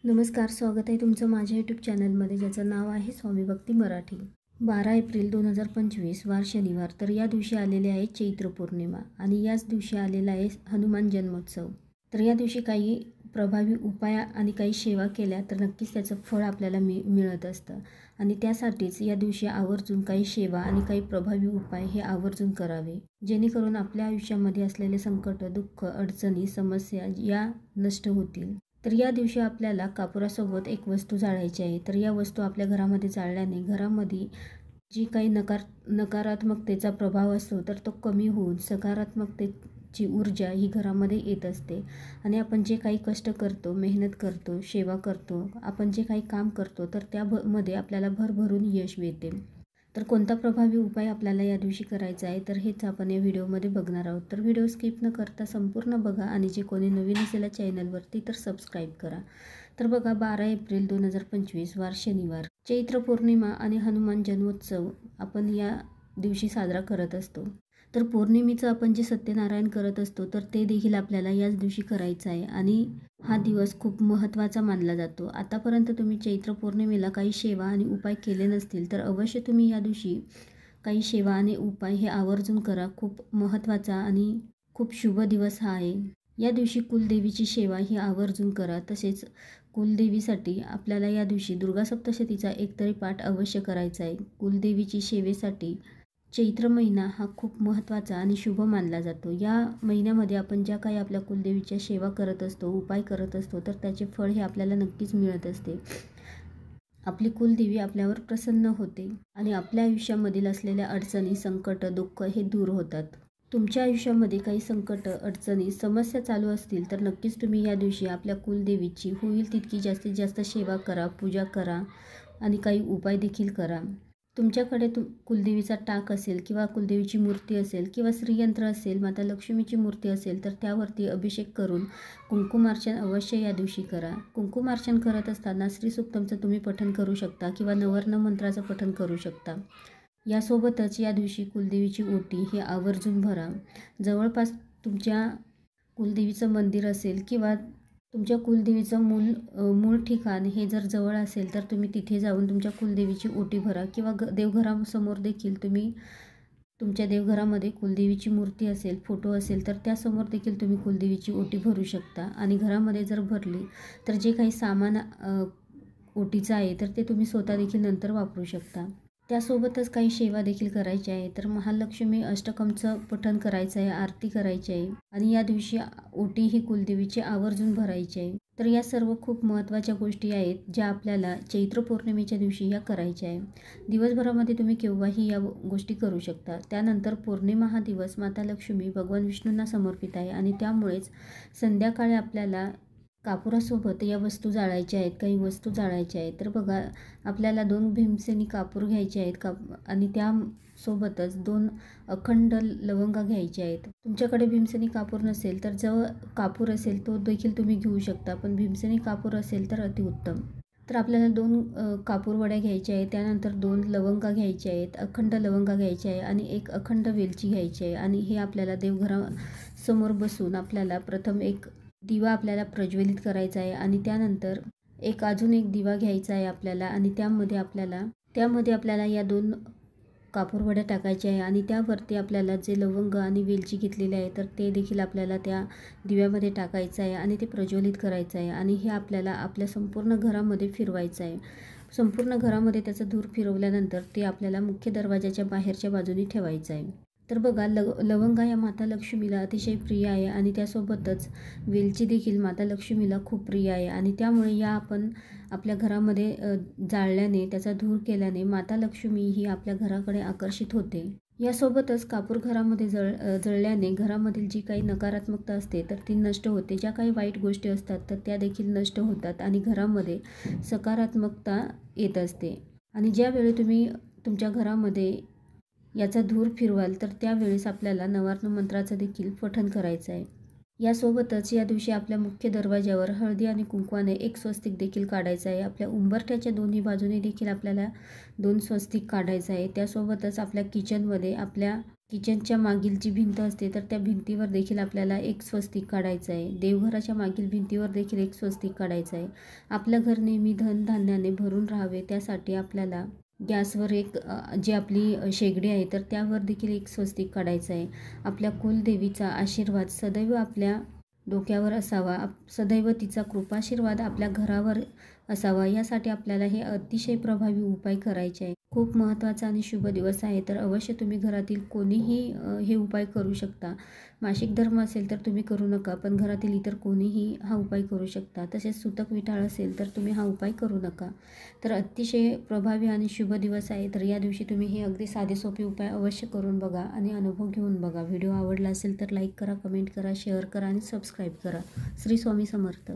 नमस्कार, स्वागत आहे तुमचं माझ्या यूट्यूब चॅनलमध्ये, ज्याचं नाव आहे स्वामी भक्ती मराठी। 12 एप्रिल 2025 वार शनिवार। तर या दिवशी आलेले आहे चैत्र पौर्णिमा आणि याच दिवशी आलेला आहे हनुमान जन्मोत्सव। तर या दिवशी काही प्रभावी उपाय आणि काही सेवा केल्या तर नक्कीच त्याचं फळ आपल्याला मिळत असतं आणि त्यासाठीच या दिवशी आवर्जून काही सेवा आणि काही प्रभावी उपाय हे आवर्जून करावे, जेणेकरून आपल्या आयुष्यामध्ये असलेले संकट, दुःख, अडचणी, समस्या या नष्ट होतील। तर या दिवशी आपल्याला कापुरासोबत एक वस्तू जाळायची आहे। तर या वस्तू आपल्या घरामध्ये जाळल्याने घरामध्ये जी काही नकारात्मकतेचा प्रभाव असतो तर तो कमी होऊन सकारात्मकतेची ऊर्जा ही घरामध्ये येत असते आणि आपण जे काही कष्ट करतो, मेहनत करतो, सेवा करतो, आपण जे काही काम करतो तर त्यामध्ये आपल्याला भरभरून यश मिळते। तर कोणता प्रभावी उपाय आपल्याला या दिवशी करायचा आहे तर हेच आपण या व्हिडिओमध्ये बघणार आहोत। तर व्हिडिओ स्किप न करता संपूर्ण बघा आणि जे कोणी नवीन असेल या चॅनलवरती तर सबस्क्राईब करा। तर बघा, 12 एप्रिल 2025 वार शनिवार, चैत्र पौर्णिमा आणि हनुमान जन्मोत्सव आपण या दिवशी साजरा करत असतो। तर पौर्णिमेचं आपण जे सत्यनारायण करत असतो तर ते देखील आपल्याला याच दिवशी करायचं आहे आणि हा दिवस खूप महत्त्वाचा मानला जातो। आतापर्यंत तुम्ही चैत्र पौर्णिमेला काही सेवा आणि उपाय केले नसतील तर अवश्य तुम्ही या दिवशी काही सेवा आणि उपाय हे आवर्जून करा। खूप महत्त्वाचा आणि खूप शुभ दिवस हा आहे। या दिवशी कुलदेवीची सेवा ही आवर्जून करा। तसेच कुलदेवीसाठी आपल्याला या दिवशी दुर्गा सप्तशतीचा एकतरी पाठ अवश्य करायचा आहे। कुलदेवीची सेवेसाठी चैत्र महिना हा खूप महत्त्वाचा आणि शुभ मानला जातो। या महिन्यामध्ये आपण ज्या काही आपल्या कुलदेवीच्या सेवा करत असतो, उपाय करत असतो तर त्याचे फळ हे आपल्याला नक्कीच मिळत असते। आपली कुलदेवी आपल्यावर प्रसन्न होते आणि आपल्या आयुष्यामधील असलेल्या अडचणी, संकट, दुःख हे दूर होतात। तुमच्या आयुष्यामध्ये काही संकट, अडचणी, समस्या चालू असतील तर नक्कीच तुम्ही या दिवशी आपल्या कुलदेवीची होईल तितकी जास्तीत जास्त सेवा करा, पूजा करा आणि काही उपाय देखील करा। तुमच्याकडे कुलदेवीचा टाक असेल किंवा कुलदेवीची मूर्ती असेल किंवा श्रीयंत्र असेल, माता लक्ष्मीची मूर्ती असेल तर त्यावरती अभिषेक करून कुंकुमार्चन अवश्य या दिवशी करा। कुंकुमार्चन करत असताना श्रीसूक्तमचं तुम्ही पठण करू शकता किंवा नवरत्न मंत्राचं पठण करू शकता। यासोबतच या दिवशी कुलदेवीची ओटी ही आवर्जून भरा। जवळपास तुमच्या कुलदेवीचं मंदिर असेल किंवा तुमच्या कुलदेवीचं मूळ ठिकाण हे जर जवळ असेल तर तुम्ही तिथे जाऊन तुमच्या कुलदेवीची ओटी भरा किंवा देवघरासमोर देखील तुम्ही तुमच्या देवघरामध्ये कुलदेवीची मूर्ती असेल, फोटो असेल तर त्यासमोर देखील तुम्ही कुलदेवीची ओटी भरू शकता आणि घरामध्ये जर भरली तर जे काही सामान ओटीचं आहे तर ते तुम्ही स्वतः देखील नंतर वापरू शकता। त्यासोबतच काही सेवा देखील करायची आहे। तर महालक्ष्मी अष्टकमचं पठण करायचं आहे, आरती करायची आहे आणि या दिवशी ओटी ही कुलदेवीची आवर्जून भरायची आहे। तर या सर्व खूप महत्त्वाच्या गोष्टी आहेत ज्या आपल्याला चैत्र पौर्णिमेच्या दिवशी या करायच्या आहे। दिवसभरामध्ये तुम्ही केव्हाही या गोष्टी करू शकता। त्यानंतर पौर्णिमा हा दिवस माता लक्ष्मी भगवान विष्णूंना समर्पित आहे आणि त्यामुळेच संध्याकाळी आपल्याला कापुरासोबत या वस्तू जाळायच्या आहेत, काही वस्तू जाळायच्या आहेत। तर बघा, आपल्याला 2 भीमसेनी कापूर घ्यायचे आहेत आणि त्यासोबतच 2 अखंड लवंगा घ्यायच्या आहेत। तुमच्याकडे भीमसेनी कापूर नसेल तर जो कापूर असेल तो देखील तुम्ही घेऊ शकता, पण भीमसेनी कापूर असेल तर अतिउत्तम। तर आपल्याला 2 कापूर वड्या घ्यायच्या आहेत, त्यानंतर 2 लवंगा घ्यायच्या आहेत, अखंड लवंगा घ्यायच्या आहे आणि एक अखंड वेलची घ्यायची आहे आणि हे आपल्याला देवघरासमोर बसून आपल्याला प्रथम एक दिवा आपल्याला प्रज्वलित करायचा आहे आणि त्यानंतर अजून एक दिवा घ्यायचा आहे आपल्याला आणि त्यामध्ये आपल्याला या 2 कापूर वड्या टाकायच्या आहे आणि त्यावरती आपल्याला जे लवंग आणि वेलची घेतलेली आहे तर ते देखील आपल्याला त्या दिव्यामध्ये टाकायचं आहे आणि ते प्रज्वलित करायचं आहे आणि हे आपल्याला आपल्या संपूर्ण घरामध्ये फिरवायचं आहे। संपूर्ण घरामध्ये त्याचा धूर फिरवल्यानंतर ते आपल्याला मुख्य दरवाजाच्या बाहेरच्या बाजूने ठेवायचं आहे। तर बघा, लवंगा या माता लक्ष्मीला अतिशय प्रिय आहे आणि त्यासोबतच वेलची देखील माता लक्ष्मीला खूप प्रिय आहे आणि त्यामुळे या आपण आपल्या घरामध्ये जाळल्याने, त्याचा धूर केल्याने माता लक्ष्मी ही आपल्या घराकडे आकर्षित होते। यासोबतच कापूर घरामध्ये जळल्याने घरामधील जी काही नकारात्मकता असते तर ती नष्ट होते। ज्या काही वाईट गोष्टी असतात तर त्या देखील नष्ट होतात आणि घरामध्ये सकारात्मकता येत असते आणि ज्यावेळी तुम्ही तुमच्या घरामध्ये याचा धूर फिरवाल तर त्यावेळेस आपल्याला नवरत्न मंत्राचं देखील पठण करायचं आहे। यासोबतच या दिवशी आपल्या मुख्य दरवाजावर हळदी आणि कुंकवाने एक स्वस्तिक देखील काढायचं आहे। आपल्या उंबरठ्याच्या दोन्ही बाजूने देखील आपल्याला 2 स्वस्तिक काढायचं आहे। त्यासोबतच आपल्या किचनमध्ये, आपल्या किचनच्या मागील जी भिंत असते तर त्या भिंतीवर देखील आपल्याला एक स्वस्तिक काढायचं आहे. देवघराच्या मागील भिंतीवर देखील एक स्वस्तिक काढायचं आहे. आपलं घर नेहमी धनधान्याने भरून राहावे त्यासाठी आपल्याला गॅसवर एक जी आपली शेगडी आहे तर त्यावर देखील एक स्वस्तिक काढायचं आहे. आपल्या कुलदेवीचा आशीर्वाद सदैव आपल्या डोक्यावर असावा, सदैव तिचा कृपाशीर्वाद आपल्या घरावर असावा, यासाठी आपल्याला हे अतिशय प्रभावी उपाय करायचे आहे. खूप महत्त्वाचा आणि शुभ दिवस आहे, तर अवश्य तुम्ही घरातील कोणीही हे उपाय करू शकता. मासिक धर्म असेल तर तुम्ही करू नका, पण घरातील इतर कोणीही हा उपाय करू शकता. तसेच सुतक विटाळ असेल तर तुम्ही हा उपाय करू नका. तर अतिशय प्रभावी आणि शुभ दिवस आहे, तर या दिवशी तुम्ही हे अगदी साधे सोपे उपाय अवश्य करून बघा आणि अनुभव घेऊन बघा. व्हिडिओ आवडला असेल तर लाईक करा, कमेंट करा, शेअर करा आणि सबस्क्राईब करा. श्री स्वामी समर्थ.